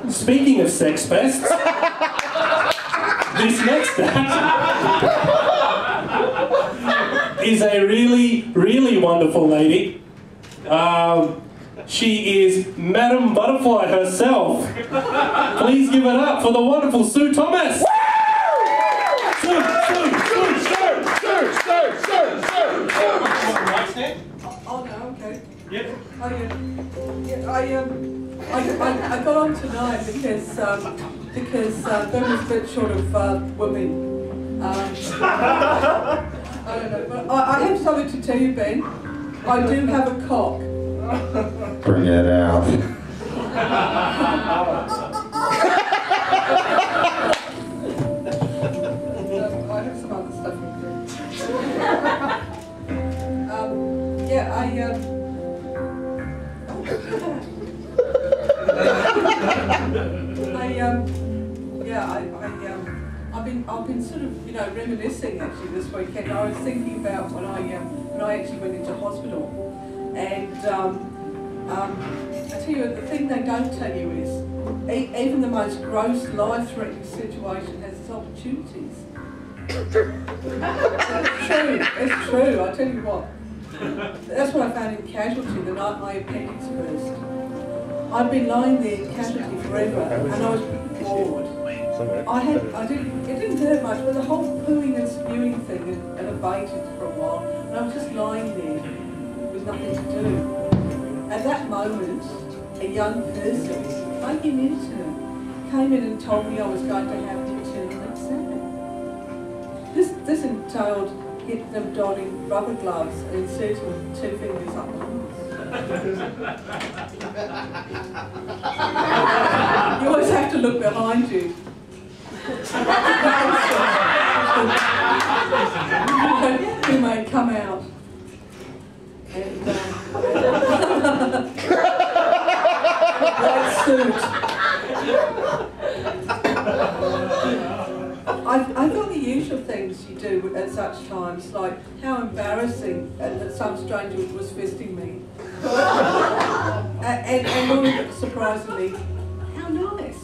Speaking of sex pests, this next act is a really, really wonderful lady. She is Madam Butterfly herself. Please give it up for the wonderful Sue Thomas. Sue. Oh no, okay. Yep. I got on tonight because Ben was a bit short of women. I don't know, but I have something to tell you, Ben. I do have a cock. Bring it out. I have some other stuff in there. Yeah, I've been sort of, you know, reminiscing actually this weekend. I was thinking about when I actually went into hospital, and I tell you, the thing they don't tell you is even the most gross, life-threatening situation has its opportunities. It's true. I tell you what. That's what I found in casualty the night my appendix burst. I'd been lying there in casualty forever, and I was bored. It didn't hurt much, but the whole pooing and spewing thing had abated for a while, and I was just lying there with nothing to do. At that moment, a young person, maybe an intern, came in and told me I was going to have an internal exam. This entailed getting them donning rubber gloves and inserting 2 fingers up the arms. You always have to look behind you. Who may come out. And white suit. I thought the usual things you do at such times, like how embarrassing that some stranger was fisting me. and more surprisingly, how nice.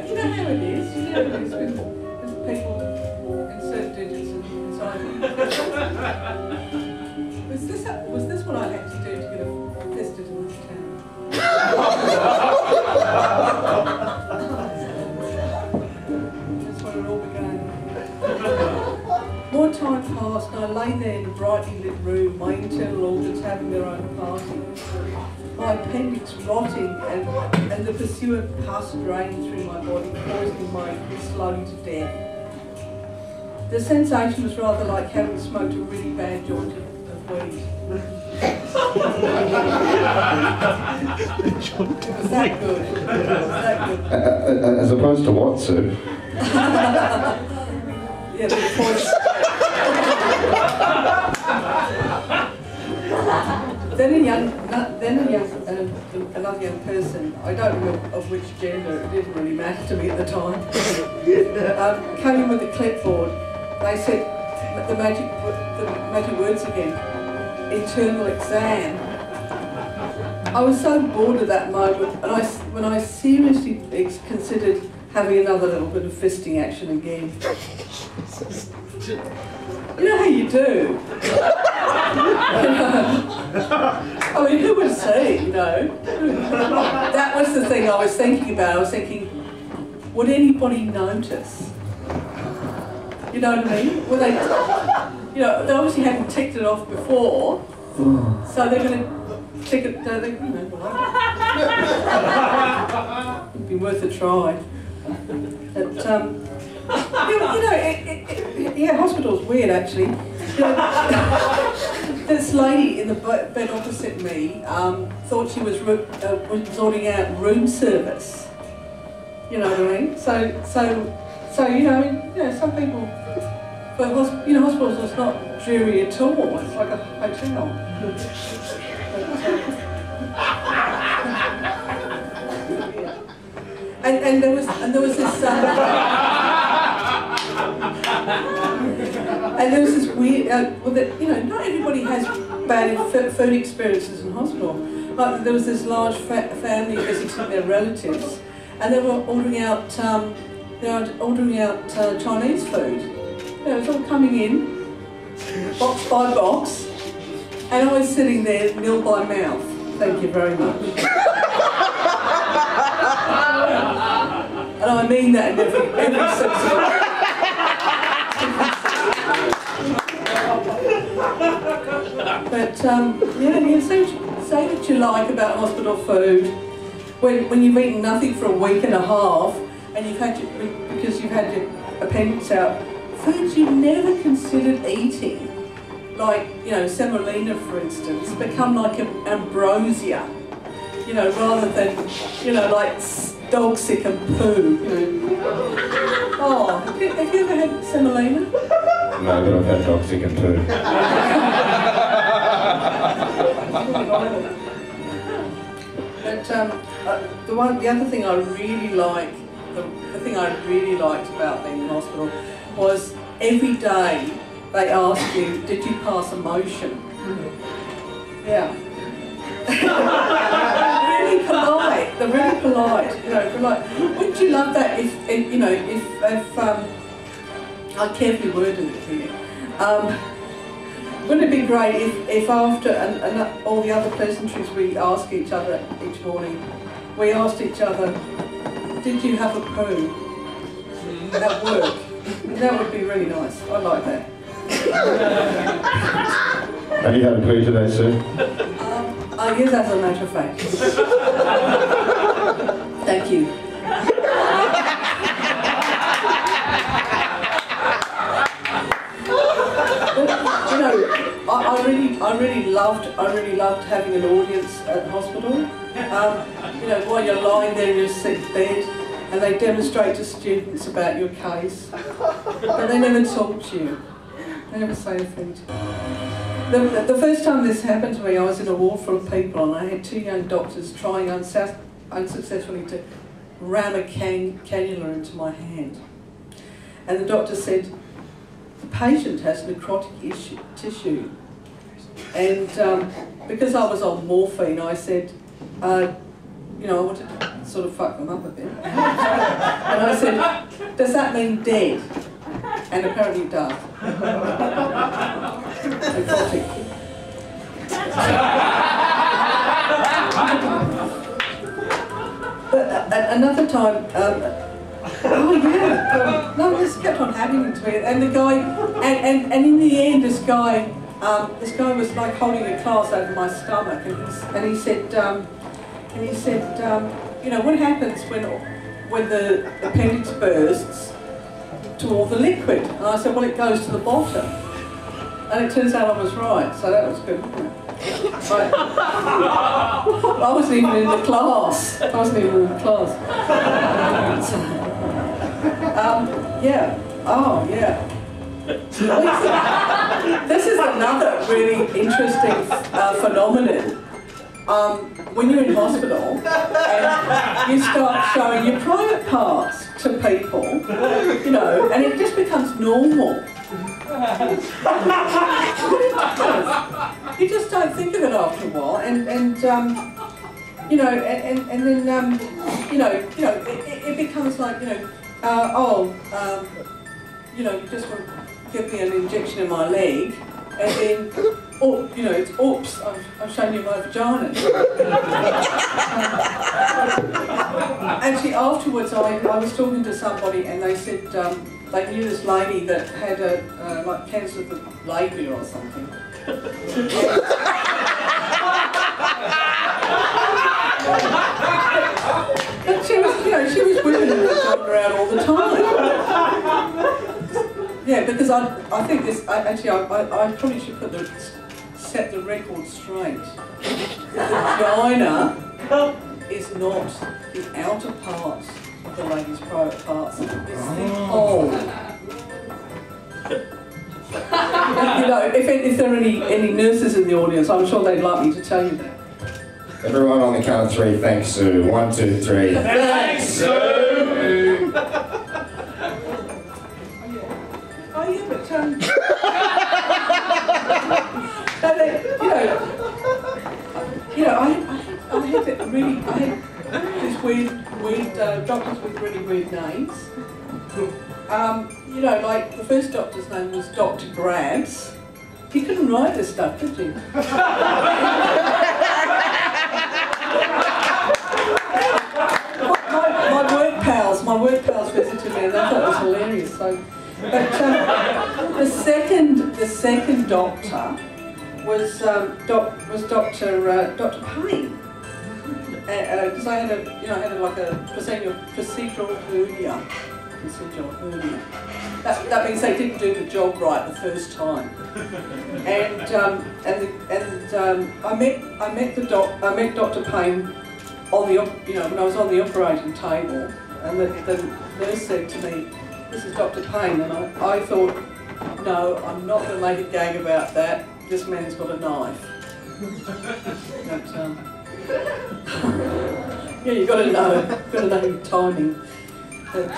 You know how it is. You know how it is with people insert digits inside them. Was this what I had to do to get fisted in this town? That's where it all began. More time passed, and I lay there in a brightly lit room, my internal organs having their own party. My appendix rotting and the pursuant pus draining through my body, poisoning my slowly to death. The sensation was rather like having smoked a really bad joint of weed. Was that good? As opposed to what, Sue? Yeah, the poison. Then another young person, I don't know of which gender, it didn't really matter to me at the time, came in with a clipboard. They said the magic words again, internal exam. I was so bored at that moment, and when I seriously considered having another little bit of fisting action again. You know how you do. I mean, who would say, you know? That was the thing I was thinking about. I was thinking, would anybody notice? You know what I mean? Well, they obviously hadn't ticked it off before, so they're going to tick it. It'd be worth a try. But, yeah, hospital's weird actually. This lady in the bed opposite me thought she was sorting out room service. You know what I mean? So some people, but hospitals it's not dreary at all. It's like a hotel. and there was this. And there was this weird, well, that, you know, not everybody has bad food experiences in hospital. Like there was this large family visiting their relatives, and they were ordering out, Chinese food. You know, it was all coming in, box by box, and I was sitting there, nil by mouth. Thank you very much. And I mean that in every sense of it. But yeah, you say what you like about hospital food when you've eaten nothing for a week and a half, and because you've had your appendix out, foods you've never considered eating, like, you know, semolina for instance, become like ambrosia, you know, rather than, you know, like dog sick and poo, you know. Oh, have you ever had semolina? No, but I've had dog sick and poo. But the other thing I really like, the thing I really liked about being in hospital was every day they ask you, did you pass a motion? Yeah. They're really polite, you know, wouldn't you love that if you know, if I carefully worded it here, wouldn't it be great if after all the other pleasantries we ask each other each morning, we asked each other, did you have a poo at work? That would be really nice. I like that. Have you had a poo today, Sue? Yes, as a matter of fact. Thank you. You know, I really loved having an audience at hospital. You know, while you're lying there in your sick bed, and they demonstrate to students about your case, but they never talk to you. They never say anything to you. The first time this happened to me, I was in a ward full of people, and I had two young doctors trying unsuccessfully to ram a cannula into my hand. And the doctor said, the patient has necrotic tissue. And because I was on morphine, I said, you know, I wanted to sort of fuck them up a bit. And I said, does that mean dead? And apparently it does. Necrotic. But another time, oh yeah, no, this kept on happening to me. And the guy, and in the end, this guy was like holding a class over my stomach, and he said, you know, what happens when the appendix bursts to all the liquid? And I said, well, it goes to the bottom. And it turns out I was right, so that was good, wasn't it? Right. I wasn't even in the class. Yeah. Oh, yeah. This is another really interesting phenomenon. When you're in hospital and you start showing your private parts to people, you know, and it just becomes normal. You just don't think of it after a while, and you know, and then you know, it becomes like, you know, you know, you just want to give me an injection in my leg, and then, oh, you know, it's oops, I've shown you my vagina. Actually, afterwards, I was talking to somebody, and they said they knew this lady that had like cancer of the labia or something. But she was, you know, she was whipping her vagina around all the time. Yeah, because I think this, actually, I probably should set the record straight. The vagina is not the outer part of the lady's private parts, it's the whole. You know, if there are any nurses in the audience, I'm sure they'd like me to tell you that. Everyone on the count of three, thanks Sue. 1, 2, 3. Thanks, Sue! Oh yeah, but really, I had these weird doctors with really weird names. You know, like the first doctor's name was Dr. Grabs. He couldn't write this stuff, could he? My work pals visited me and they thought it was hilarious. So, but the second doctor was Dr. Payne, because I had like a procedural hernia. That means they didn't do the job right the first time. And I met Dr. Payne on the when I was on the operating table, and the nurse said to me, "This is Dr. Payne," and I thought, no, I'm not going to make a gag about that. This man's got a knife. But, yeah, you've got to know your timing. But,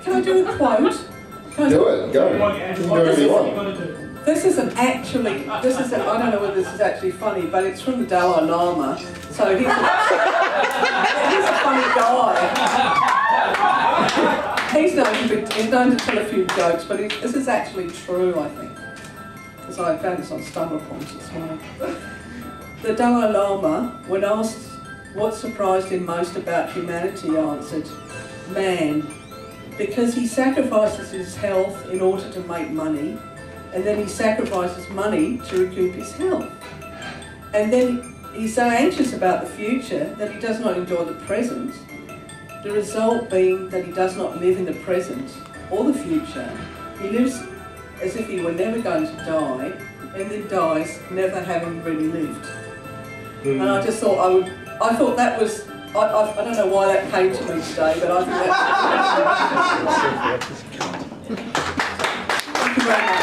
can I do a quote? Do it, go. You can do whatever you want. This isn't actually, I don't know whether this is actually funny, but it's from the Dalai Lama. So he's a funny guy. He's known to tell a few jokes, but this is actually true, I think. Because I found this on Stumble Points this morning. The Dalai Lama, when asked what surprised him most about humanity, answered, "Man, because he sacrifices his health in order to make money, and then he sacrifices money to recoup his health. And then he's so anxious about the future that he does not enjoy the present, the result being that he does not live in the present or the future. He lives as if he were never going to die, and then dies never having really lived." And I just thought I thought that was, I don't know why that came to me today, but I think that's... Thank you very much.